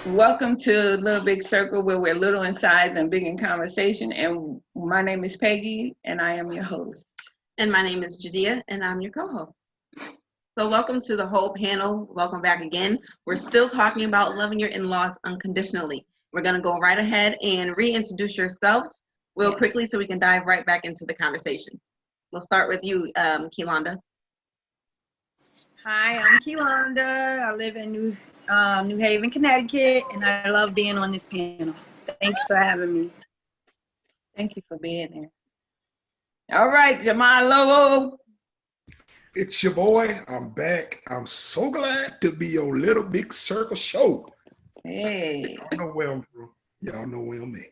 Welcome to Little Big Circle, where we're little in size and big in conversation. And my name is Peggy, and I am your host. And my name is Judea, and I'm your co-host. So welcome to the whole panel. Welcome back again. We're still talking about loving your in-laws unconditionally. We're going to go right ahead and reintroduce yourselves real quickly so we can dive right back into the conversation. We'll start with you, Kelonda. Hi, I'm Kelonda. I live in New Haven, Connecticut, and I love being on this panel. Thanks for having me. Thank you for being here. All right, Jemarlo. It's your boy. I'm back. I'm so glad to be on Little Big Circle Show. Hey. Y'all know where I'm from. Y'all know where I'm at.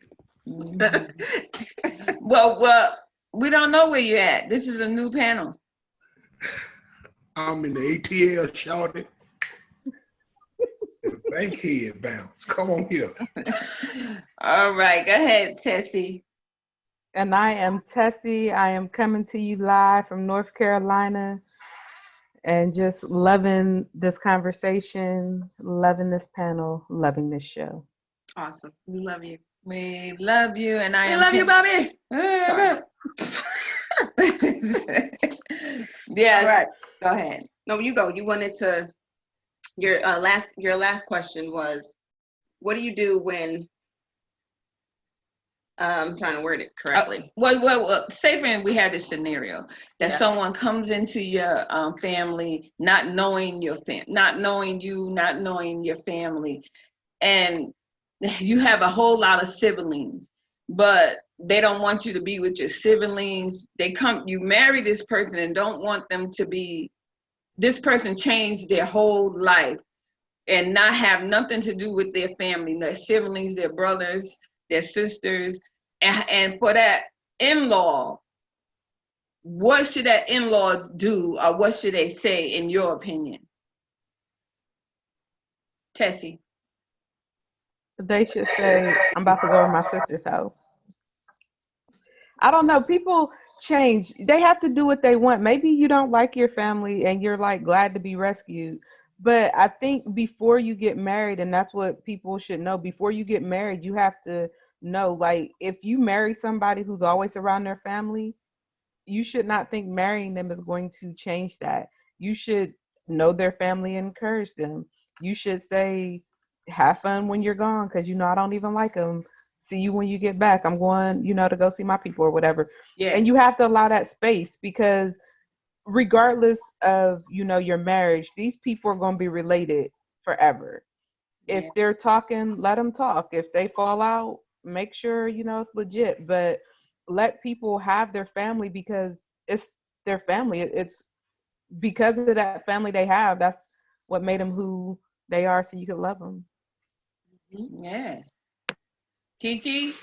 Mm-hmm. Well, we don't know where you're at. This is a new panel. I'm in the ATL, shouting. Bankhead bounce. Come on here. All right, go ahead, Tessie. And I am Tessie. I am coming to you live from North Carolina and just loving this conversation, loving this panel, loving this show. Awesome. We love you. We love you, and We love you, Bobby. Yes. All right. Go ahead. No, you go. You wanted to. Your last question was, what do you do when? I'm trying to word it correctly. Well, say for we had this scenario that someone comes into your family, not knowing your not knowing you, not knowing your family, and you have a whole lot of siblings, but they don't want you to be with your siblings. You marry this person and don't want them to be. This person changed their whole life and not have nothing to do with their family, their siblings, their brothers, their sisters. And for that in-law, what should that in-law do, or what should they say, in your opinion? Tessie. They should say, I'm about to go to my sister's house. I don't know. People change. They have to do what they want. Maybe you don't like your family and you're like glad to be rescued. But I think before you get married, and that's what people should know, before you get married, you have to know, like, if you marry somebody who's always around their family, you should not think marrying them is going to change that. You should know their family and encourage them. You should say, have fun when you're gone, because I don't even like them. See you when you get back. I'm going, to go see my people or whatever. Yeah. And you have to allow that space, because regardless of, your marriage, these people are going to be related forever. If they're talking, let them talk. If they fall out, make sure, it's legit. But let people have their family, because it's their family. It's because of that family they have. That's what made them who they are, so you can love them. Yes. Kiki?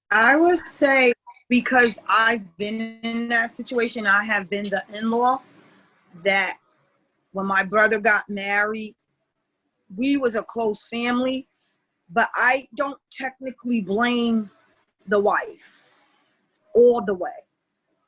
I would say, because I've been in that situation, I have been the in-law, that when my brother got married, we was a close family, but I don't technically blame the wife all the way.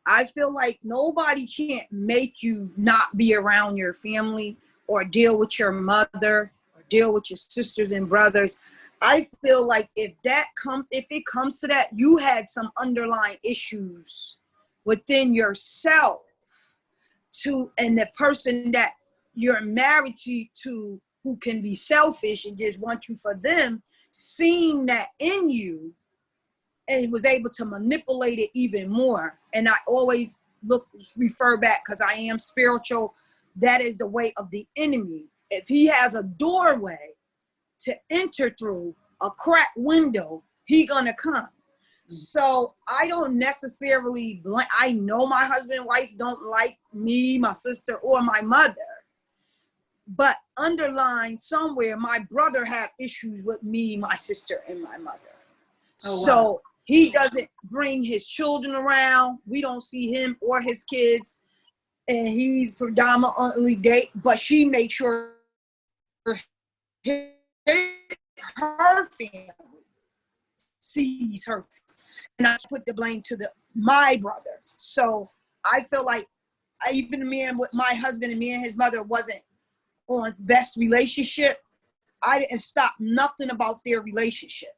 I feel like nobody can't make you not be around your family or deal with your mother or deal with your sisters and brothers. I feel like if it comes to that, you had some underlying issues within yourself and the person that you're married to who can be selfish and just want you for them, seeing that in you and was able to manipulate it even more. And I always refer back, because I am spiritual, that is the way of the enemy. If he has a doorway to enter through, a cracked window, he gonna come. So I don't necessarily blame. I know my husband and wife don't like me, my sister, or my mother. But underlying somewhere, my brother had issues with me, my sister, and my mother. Oh, wow. So he doesn't bring his children around. We don't see him or his kids. And he's predominantly gay, but she makes sure her family. sees her, and I put the blame to my brother. So I feel like even me and with my husband and me and his mother wasn't on best relationship. I didn't stop nothing about their relationship.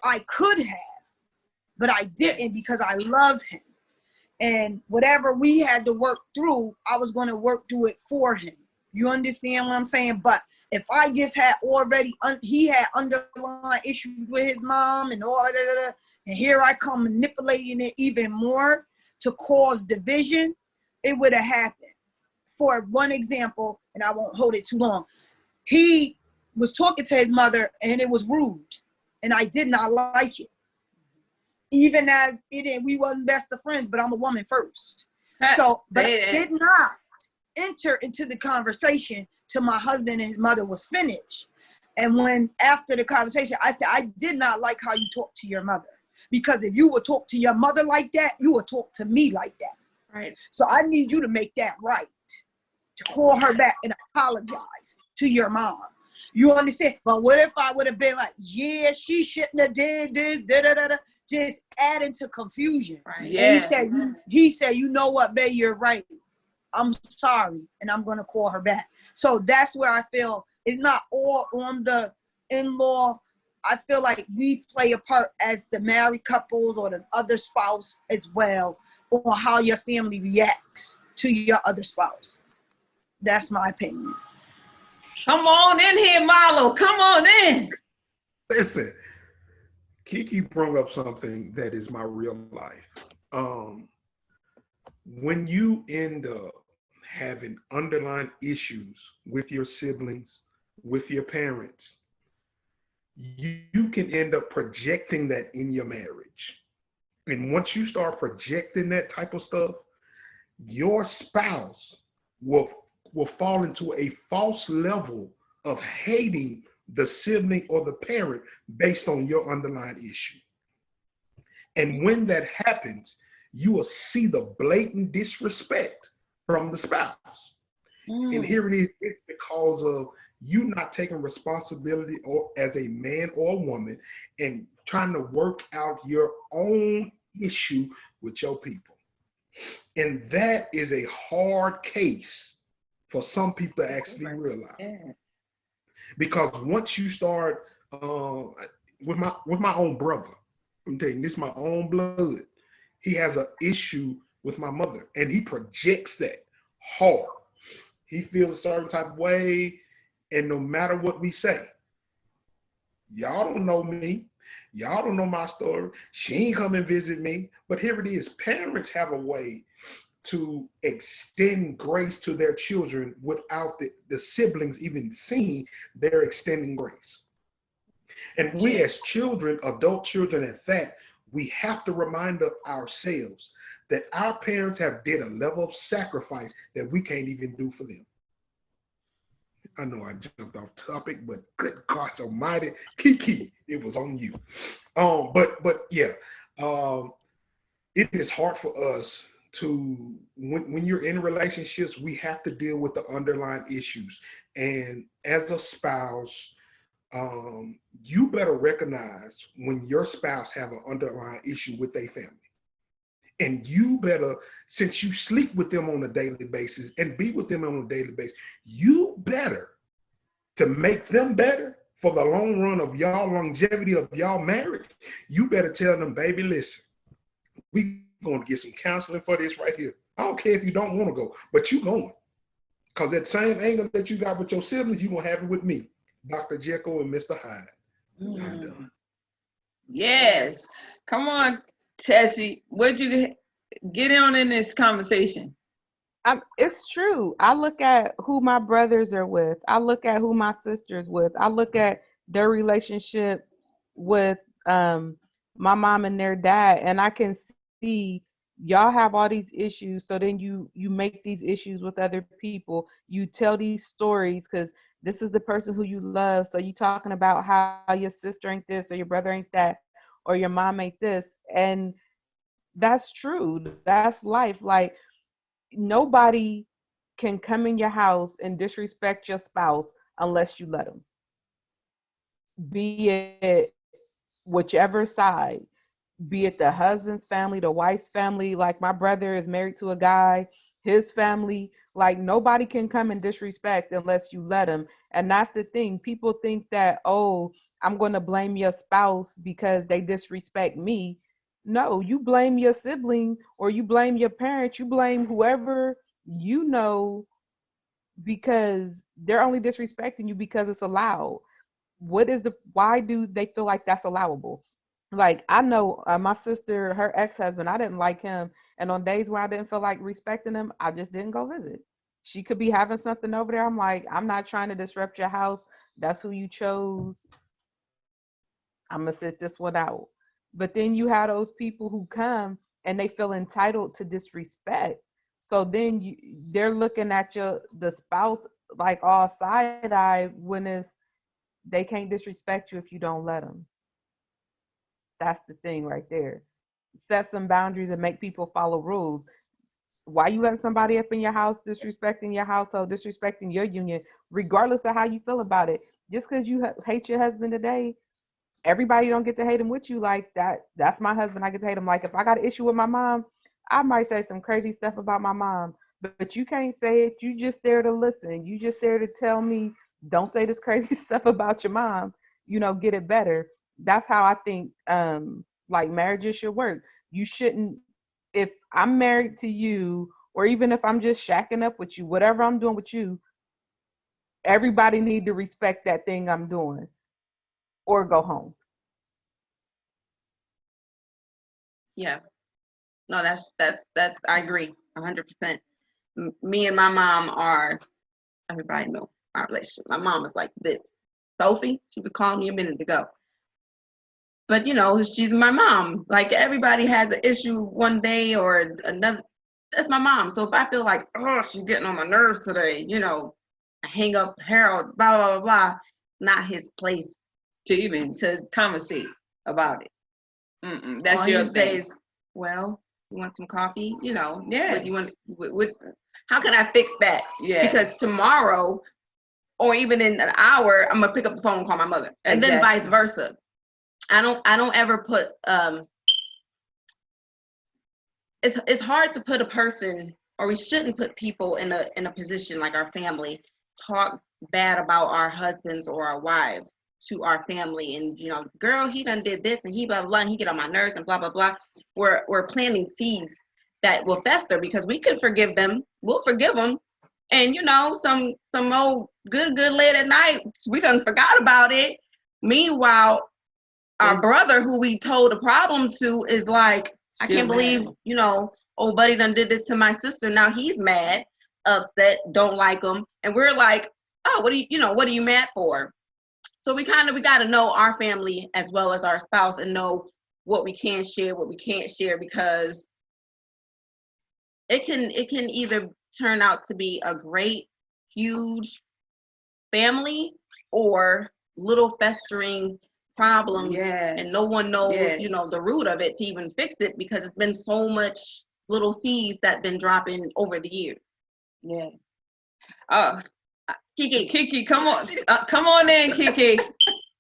I could have, but I didn't because I love him. And whatever we had to work through, I was going to work through it for him. You understand what I'm saying? But if I just had already, he had underlying issues with his mom and all that, and here I come manipulating it even more to cause division, it would have happened. For one example, and I won't hold it too long, he was talking to his mother and it was rude, and I did not like it. Even as we wasn't best of friends, but I'm a woman first. So, but I did not enter into the conversation till my husband and his mother was finished. And when after the conversation, I said, I did not like how you talk to your mother, because if you would talk to your mother like that, you would talk to me like that. Right. So I need you to make that right, to call her back and apologize to your mom. You understand? But what if I would have been like, yeah, she shouldn't have did this, da-da-da-da, just adding to confusion. Right. Yeah. And he said, you know what, babe, you're right. I'm sorry, and I'm going to call her back. So that's where I feel it's not all on the in-law. I feel like we play a part as the married couples or the other spouse as well on how your family reacts to your other spouse. That's my opinion. Come on in here, Marlo. Come on in. Listen, Kiki brought up something that is my real life. When you end up having underlying issues with your siblings, with your parents, you can end up projecting that in your marriage. And once you start projecting that type of stuff, your spouse will fall into a false level of hating the sibling or the parent based on your underlying issue. And when that happens, you will see the blatant disrespect from the spouse. And here it is, it's because of you not taking responsibility or as a man or a woman and trying to work out your own issue with your people. And that is a hard case for some people to actually realize. Yeah. Because once you start with my own brother, I'm telling you, this is my own blood. He has an issue with my mother, and he projects that hard. He feels a certain type of way, and no matter what we say, y'all don't know me. Y'all don't know my story. She ain't come and visit me. But here it is. Parents have a way to extend grace to their children without the siblings even seeing they're extending grace. And we as children, adult children at that, we have to remind ourselves that our parents have did a level of sacrifice that we can't even do for them. I know I jumped off topic, but good gosh almighty, Kiki, it was on you. But yeah, it is hard for us to, when you're in relationships, we have to deal with the underlying issues. And as a spouse, you better recognize when your spouse have an underlying issue with their family. And you better, since you sleep with them on a daily basis and be with them on a daily basis, you better, to make them better for the long run of y'all longevity of y'all marriage, you better tell them, baby, listen, we going to get some counseling for this right here. I don't care if you don't want to go, but you going. Because that same anger that you got with your siblings, you going to have it with me, Dr. Jekyll and Mr. Hyde. I'm done. Yes. Come on, Tessie. Where'd you get on in this conversation? It's true. I look at who my brothers are with. I look at who my sister's with. I look at their relationship with my mom and their dad, and I can see y'all have all these issues. So then you make these issues with other people. You tell these stories because this is the person who you love. So you talking about how your sister ain't this or your brother ain't that or your mom ain't this. And that's true. That's life. Like, nobody can come in your house and disrespect your spouse unless you let them. Be it whichever side, be it the husband's family, the wife's family. Like my brother is married to a guy, his family, like nobody can come and disrespect unless you let them. And that's the thing. People think that, oh, I'm going to blame your spouse because they disrespect me. No, you blame your sibling or you blame your parents, you blame whoever you know, because they're only disrespecting you because it's allowed. Why do they feel like that's allowable? Like I know my sister, her ex-husband, I didn't like him, and on days where I didn't feel like respecting him, I just didn't go visit. She could be having something over there. I'm like, I'm not trying to disrupt your house. That's who you chose. I'm gonna sit this one out. But then you have those people who come and they feel entitled to disrespect. So then they're looking at the spouse like all side eye when they can't disrespect you if you don't let them. That's the thing right there. Set some boundaries and make people follow rules. Why you letting somebody up in your house, disrespecting your household, disrespecting your union, regardless of how you feel about it? Just because you hate your husband today, everybody don't get to hate him with you like that. That's my husband. I get to hate him. Like if I got an issue with my mom, I might say some crazy stuff about my mom, but you can't say it. You just there to listen. You just there to tell me, don't say this crazy stuff about your mom. Get it better. That's how I think like marriages should work. You shouldn't, if I'm married to you, or even if I'm just shacking up with you, whatever I'm doing with you, everybody need to respect that thing I'm doing or go home. Yeah. No, that's I agree 100%. Me and my mom everybody know our relationship. My mom is like this. Sophie, she was calling me a minute ago. But she's my mom. Like everybody has an issue one day or another. That's my mom. So if I feel like, oh, she's getting on my nerves today, I hang up Harold, blah, blah, blah, blah. Not his place to even to conversate about it. That's all your he thing. says, well, you want some coffee? Yes. How can I fix that? Yeah. Because tomorrow or even in an hour, I'm gonna pick up the phone and call my mother. And then vice versa. I don't ever put it's hard to put a person, or we shouldn't put people in a position like our family, talk bad about our husbands or our wives to our family, and girl, he done did this and he blah blah, and he get on my nerves and blah blah blah. We're planting seeds that will fester, because we could forgive them, we'll forgive them, and some old good late at night, we done forgot about it. Meanwhile, our brother who we told the problem to is like, I can't believe, old buddy done did this to my sister. Now he's mad, upset, don't like him. And we're like, oh, what are you mad for? So we got to know our family as well as our spouse, and know what we can share, what we can't share, because it can either turn out to be a great, huge family, or little festering problems, and no one knows the root of it to even fix it, because it's been so much little seeds that been dropping over the years. Kiki, come on in, Kiki.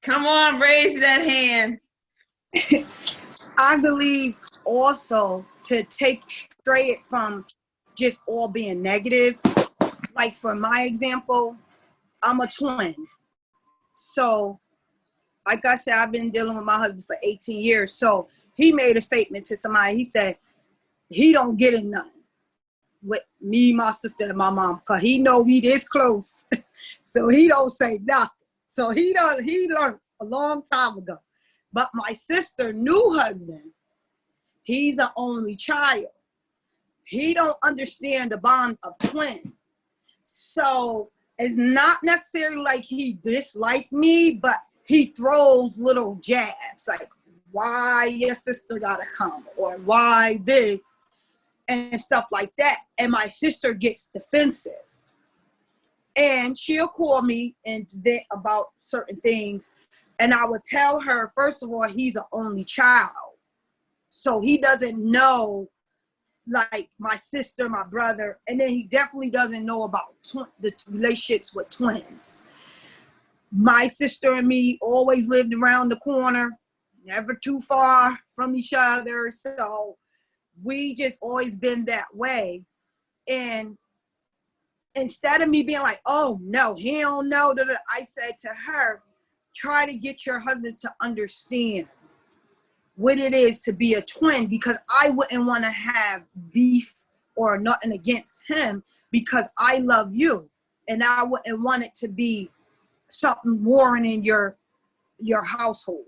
Come on, raise that hand. I believe also to take straight from just all being negative. Like for my example, I'm a twin. So like I said, I've been dealing with my husband for 18 years. So he made a statement to somebody. He said he don't get in nothing with me, my sister, and my mom, because he know we this close. So he don't say nothing. So he learned a long time ago. But my sister, new husband, he's an only child. He don't understand the bond of twin. So it's not necessarily like he disliked me, but he throws little jabs like, why your sister gotta come, or why this, and stuff like that. And my sister gets defensive. And she'll call me and vent about certain things. And I would tell her, first of all, he's an only child. So he doesn't know, like, my sister, my brother. And then he definitely doesn't know about the relationships with twins. My sister and me always lived around the corner. never too far from each other. So we just always been that way. And instead of me being like, oh no, he don't know, I said to her, try to get your husband to understand what it is to be a twin, because I wouldn't want to have beef or nothing against him, because I love you, and I wouldn't want it to be something warring in your household.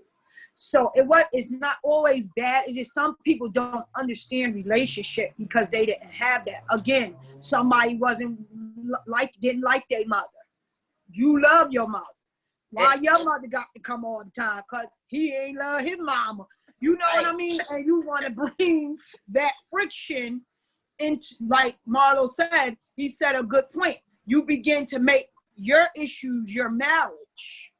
So it's not always bad. It's just some people don't understand relationship because they didn't have that. Again, somebody didn't like their mother. You love your mother. Why your mother got to come all the time? Because he ain't love his mama. You know what I mean? And you want to bring that friction into, like Marlo said, he said a good point. You begin to make your issues your marriage.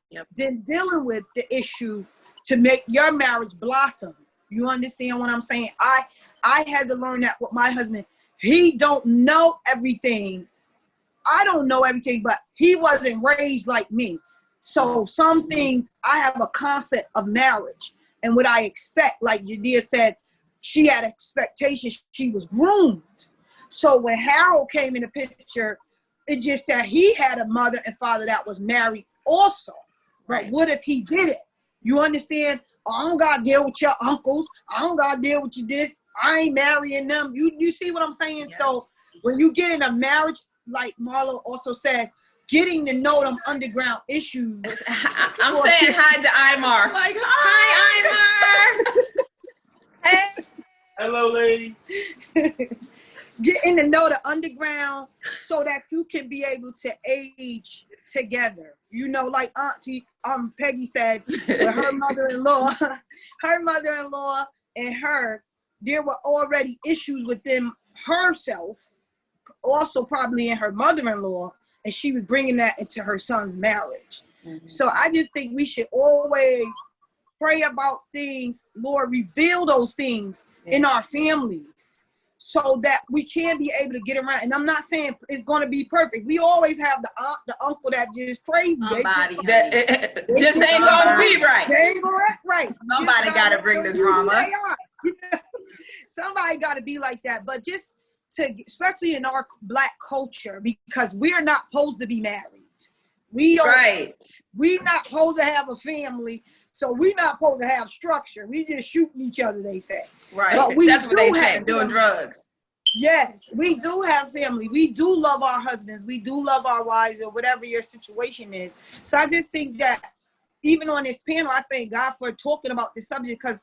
Yep. Then dealing with the issue to make your marriage blossom. You understand what I'm saying? I had to learn that with my husband. He don't know everything. I don't know everything, but he wasn't raised like me. So some things, I have a concept of marriage and what I expect. Like Judea said, she had expectations. She was groomed. So when Harold came in the picture, it's just that he had a mother and father that was married also. But what if he did it? You understand? Oh, I don't got to deal with your uncles. I don't got to deal with you this. I ain't marrying them. You see what I'm saying? Yes. So when you get in a marriage, like Marlo also said, getting to know them underground issues. I'm saying hi to Imar. Like, hi, Imar. Hey. Hello, lady. Getting to know the underground so that you can be able to age together. You know, like Auntie Peggy said, with her mother-in-law and her, there were already issues within herself, also probably in her mother-in-law, and she was bringing that into her son's marriage. Mm-hmm. So I just think we should always pray about things. Lord, reveal those things in our families so that we can be able to get around. And I'm not saying it's going to be perfect. We always have the aunt, the uncle that just crazy. Somebody just ain't going to be right. They ain't going to act right. Somebody got to bring the drama. Somebody got to be like that. But just to, especially in our Black culture, because we're not supposed to be married. We're not supposed to have a family. So we're not supposed to have structure. We just shooting each other, they say. Right. But we That's what they say, doing drugs. Yes, we do have family. We do love our husbands. We do love our wives, or whatever your situation is. So I just think that even on this panel, I thank God for talking about this subject, because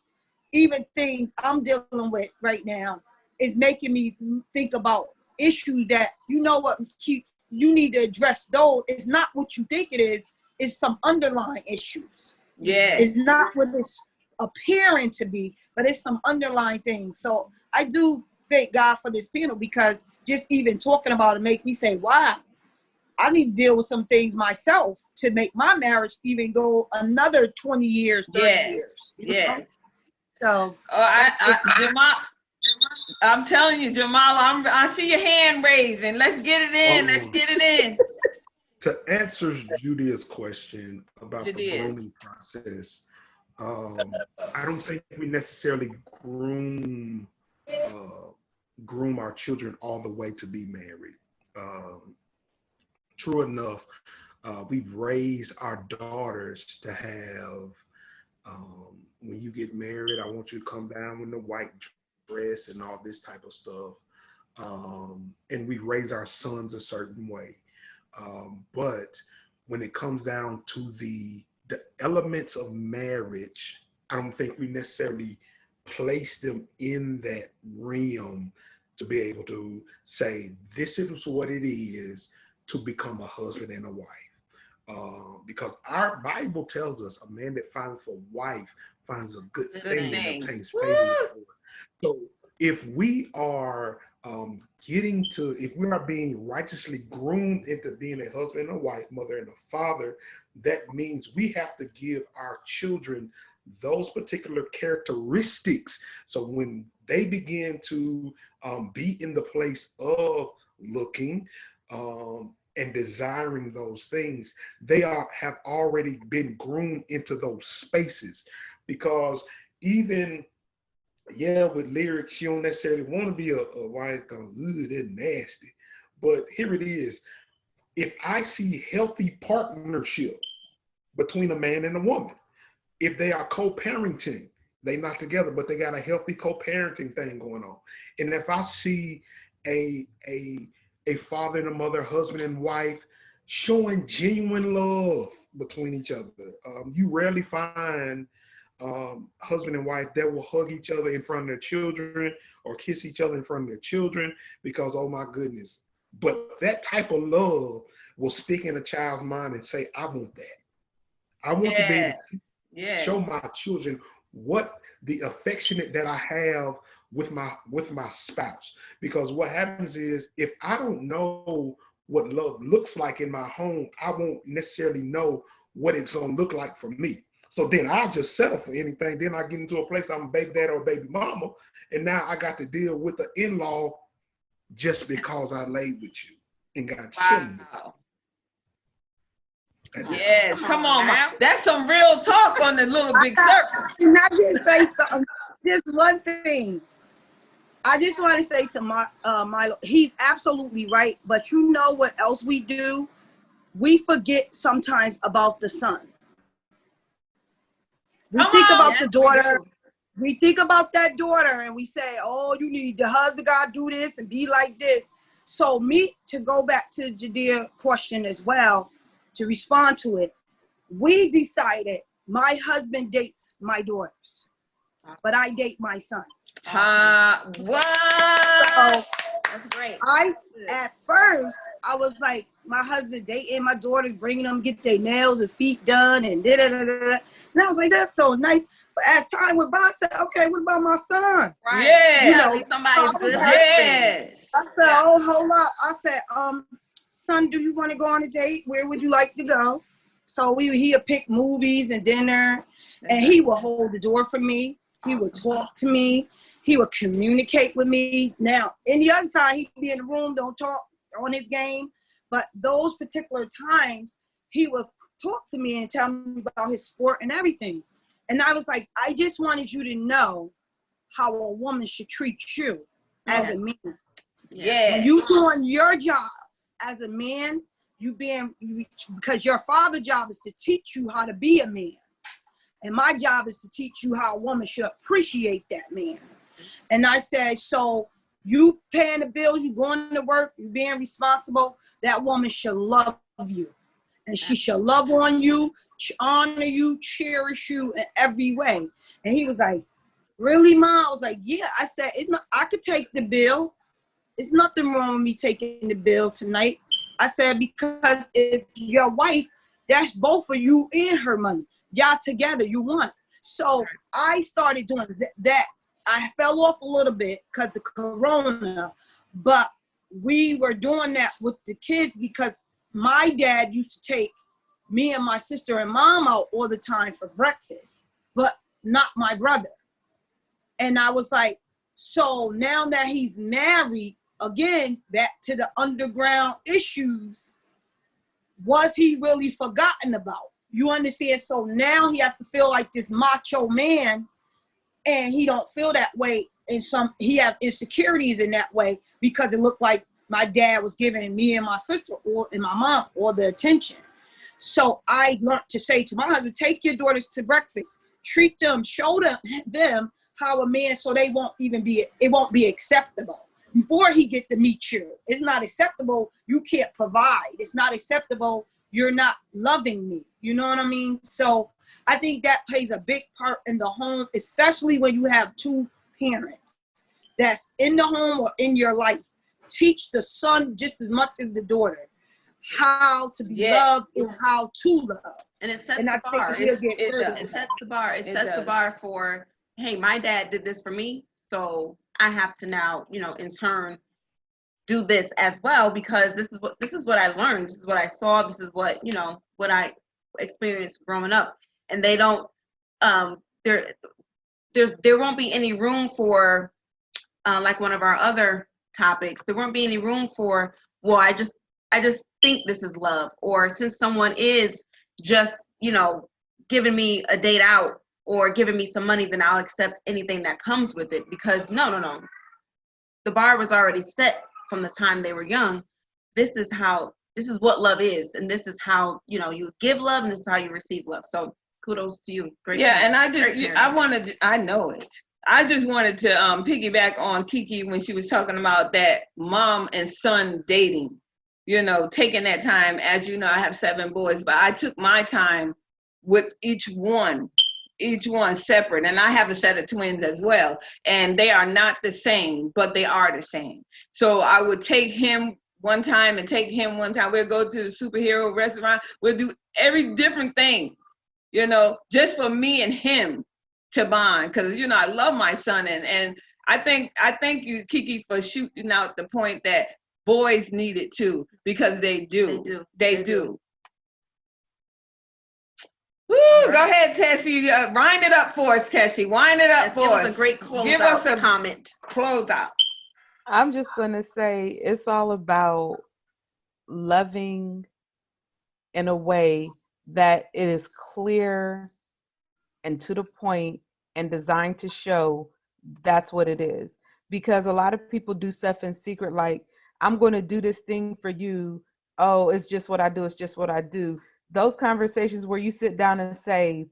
even things I'm dealing with right now is making me think about issues that, you know what, you need to address those. It's not what you think it is. It's some underlying issues. Yeah. It's not what it's appearing to be, but it's some underlying things. So I do thank God for this panel, because just even talking about it make me say, wow, I need to deal with some things myself to make my marriage even go another 20 years, 30 years. Yeah. So I'm telling you, Jemarlo, I see your hand raising. Let's get it in. Let's get it in. To answer Judy's question about the grooming process, I don't think we necessarily groom our children all the way to be married. True enough, we've raised our daughters to have, when you get married, I want you to come down with the white dress and all this type of stuff. And we raise our sons a certain way. But when it comes down to the elements of marriage, I don't think we necessarily place them in that realm to be able to say, this is what it is to become a husband and a wife. Because our Bible tells us a man that finds a wife finds a good thing and obtains favor. So if we are if we are being righteously groomed into being a husband and a wife, mother and a father, that means we have to give our children those particular characteristics. So when they begin to be in the place of looking and desiring those things, they have already been groomed into those spaces. because even with lyrics, you don't necessarily want to be a wife going, ooh, they're nasty. But here it is. If I see healthy partnership between a man and a woman, if they are co-parenting, they not together, but they got a healthy co-parenting thing going on. And if I see a father and a mother, husband and wife showing genuine love between each other, you rarely find husband and wife that will hug each other in front of their children or kiss each other in front of their children because, oh my goodness. But that type of love will stick in a child's mind and say, I want that. I want to be able to show my children what the affectionate that I have with my spouse. Because what happens is, if I don't know what love looks like in my home, I won't necessarily know what it's gonna look like for me. So then I just settle for anything. Then I get into a place, I'm a baby dad or a baby mama, and now I got to deal with the in-law just because I laid with you and got children. Wow. Yes, come on, that's some real talk on the little big circle. Can I just say something? Just one thing. I just want to say to Milo, he's absolutely right. But you know what else we do? We forget sometimes about the son. We think about the daughter. We think about that daughter and we say, oh, you need the husband got to do this and be like this. So to go back to Jadia's question as well, to respond to it, we decided my husband dates my daughters, but I date my son. What? So, that's great. At first, I was like, my husband dating my daughters, bringing them get their nails and feet done and da-da-da-da-da. And I was like, that's so nice. But as time went by, I said, okay, what about my son? Right. Yeah. You know, somebody's good husband. Yes. I said, oh, hold up. I said, son, do you want to go on a date? Where would you like to go? So he would pick movies and dinner, and he would hold the door for me. He would talk to me. He would communicate with me. Now, in the other side, he'd be in the room, don't talk on his game. But those particular times, he would talk to me and tell me about his sport and everything. And I was like, I just wanted you to know how a woman should treat you as a man. Yeah. When you doing your job as a man, because your father's job is to teach you how to be a man. And my job is to teach you how a woman should appreciate that man. And I said, so you paying the bills, you going to work, you being responsible, that woman should love you. And she should love on you, honor you, cherish you in every way. And he was like, really, Mom? I was like, yeah. I said, I could take the bill. There's nothing wrong with me taking the bill tonight. I said, because if your wife, that's both of you and her money. Y'all together, you want. So I started doing that. I fell off a little bit because of Corona, but we were doing that with the kids because my dad used to take me and my sister and mom out all the time for breakfast, but not my brother. And I was like, so now that he's married, again, back to the underground issues, was he really forgotten about? You understand? So now he has to feel like this macho man, and he don't feel that way. And he have insecurities in that way because it looked like my dad was giving me and my sister and my mom all the attention. So I learned to say to my husband, take your daughters to breakfast, treat them, show them how a man, so it won't be acceptable. Before he get to meet you, it's not acceptable. You can't provide. It's not acceptable. You're not loving me. You know what I mean? So I think that plays a big part in the home, especially when you have two parents that's in the home or in your life. Teach the son just as much as the daughter how to be loved and how to love. And it sets the bar. It sets the bar. It sets the bar for, hey, my dad did this for me, so I have to now, in turn, do this as well, because this is what I learned. This is what I saw. This is what I experienced growing up. And they don't. There won't be any room for, like one of our other topics. There won't be any room for, well, I just think this is love, or since someone is just giving me a date out, or giving me some money, then I'll accept anything that comes with it. Because no. The bar was already set from the time they were young. This is what love is, and this is how, you know, you give love, and this is how you receive love. So kudos to you. Great. Yeah, parent. and I Great just, parent. I know it. I just wanted to piggyback on Kiki when she was talking about that mom and son dating, you know, taking that time. As you know, I have 7 boys, but I took my time with each one separate. And I have a set of twins as well. And they are not the same, but they are the same. So I would take him one time and take him one time. We'll go to the superhero restaurant. We'll do every different thing, you know, just for me and him to bond. Because, you know, I love my son. And I thank you, Kiki, for shooting out the point that boys need it too, because they do. They do. Woo, right. Go ahead, Tessie. Wind it up for us, Tessie. Wind it up for us. Give us a great close Give out us a comment. Close out. I'm just going to say it's all about loving in a way that it is clear and to the point and designed to show that's what it is. Because a lot of people do stuff in secret, like, I'm going to do this thing for you. Oh, it's just what I do. It's just what I do. Those conversations where you sit down and say,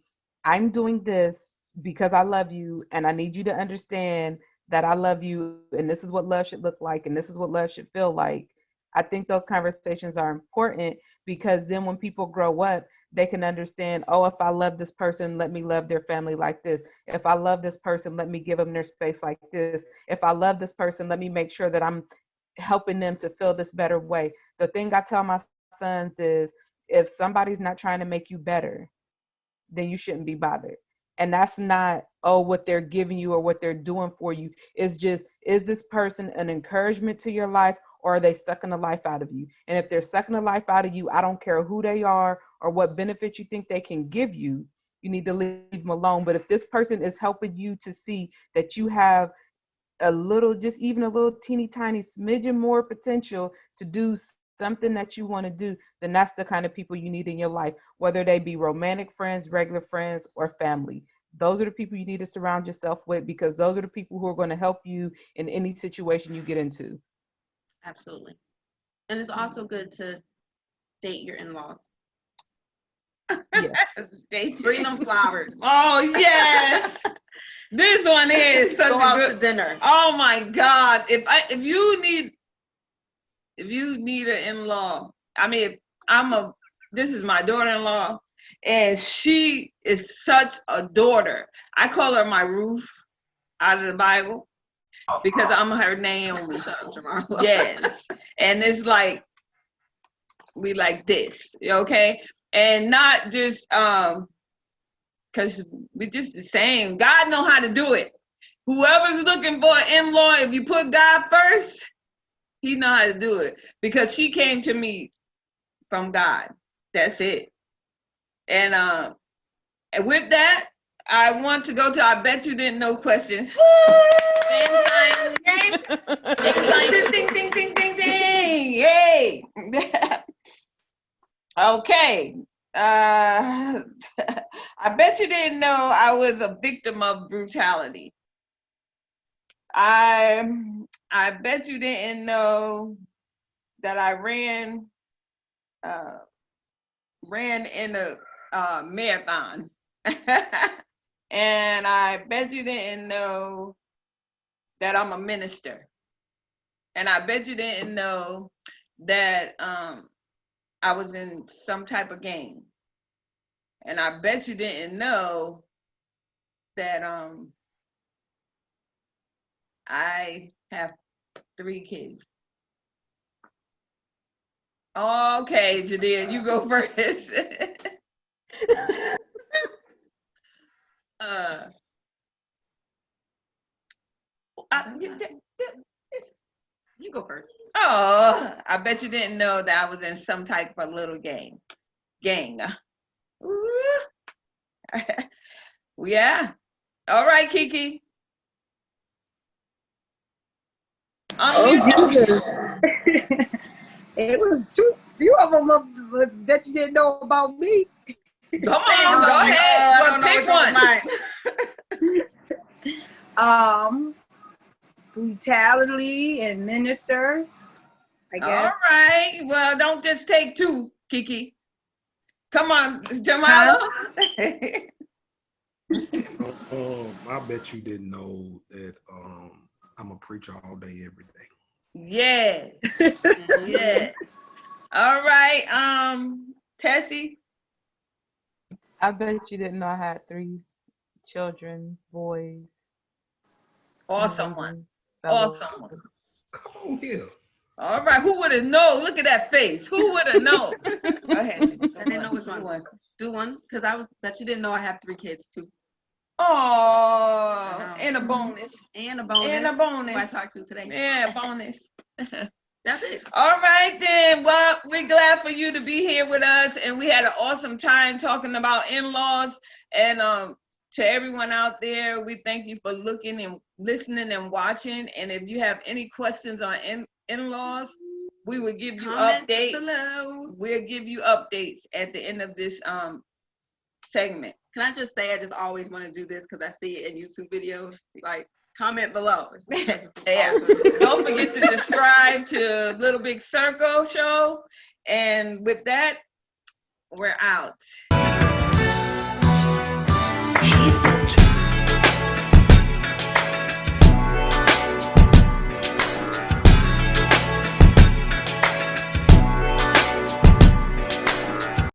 I'm doing this because I love you, and I need you to understand that I love you, and this is what love should look like, and this is what love should feel like. I think those conversations are important, because then when people grow up, they can understand, oh, if I love this person, let me love their family like this. If I love this person, let me give them their space like this. If I love this person, let me make sure that I'm helping them to feel this better way. The thing I tell my sons is, if somebody's not trying to make you better, then you shouldn't be bothered. And that's not, oh, what they're giving you or what they're doing for you. It's just, is this person an encouragement to your life, or are they sucking the life out of you? And if they're sucking the life out of you, I don't care who they are or what benefits you think they can give you, you need to leave them alone. But if this person is helping you to see that you have a little, just even a little teeny tiny smidgen more potential to do something that you want to do, then that's the kind of people you need in your life, whether they be romantic friends, regular friends, or family. Those are the people you need to surround yourself with, because those are the people who are going to help you in any situation you get into. Absolutely. And it's also good to date your in-laws. Yes. Bring them flowers. Oh, yes. This one is such Go a out good to dinner. Oh my God. If you need an in-law, I mean, this is my daughter-in-law, and she is such a daughter. I call her my Ruth out of the Bible, because I'm her Naomi. Shut up, Jemarlo. Yes. And it's like, we like this, okay? And not just because we just the same. God know how to do it. Whoever's looking for an in-law, if you put God first, he know how to do it. Because she came to me from God. That's it. And with that, I want to go to I bet you didn't know questions. Game time. Ding, ding, ding, ding, ding. Yay. Okay. I bet you didn't know I was a victim of brutality. I bet you didn't know that I ran in a marathon. And I bet you didn't know that I'm a minister. And I bet you didn't know that I was in some type of gang. And I bet you didn't know that I have 3 kids. Okay, Jadea, you go first. You go first. Oh, I bet you didn't know that I was in some type of little gang. Ooh. Yeah. All right, Kiki. Oh, Jesus. It was too few of them was that you didn't know about me. Come on, go ahead. Pick one. Brutality and minister, I guess. All right. Well, don't just take two, Kiki. Come on, Jemarlo. I bet you didn't know that I'm a preacher all day, every day. Yeah. Yeah. All right. Tessie. I bet you didn't know I had 3 children, boys. Awesome one. fellows. Awesome one. Come on here. All right. Who would have known? Look at that face. Who would have known? Go ahead. I didn't know which one. Do one, because I bet you didn't know I have 3 kids too. Oh, and a bonus. And a bonus. And a bonus. Who I talked to today. Yeah, bonus. That's it. All right, then. Well, we're glad for you to be here with us, and we had an awesome time talking about in-laws. And to everyone out there, we thank you for looking and listening and watching. And if you have any questions on in-laws, we will give you updates. We'll give you updates at the end of this segment. Can I just say, I just always want to do this because I see it in YouTube videos. Like, comment below. Yeah. Don't forget to subscribe to Little Big Circle Show. And with that, we're out. He's so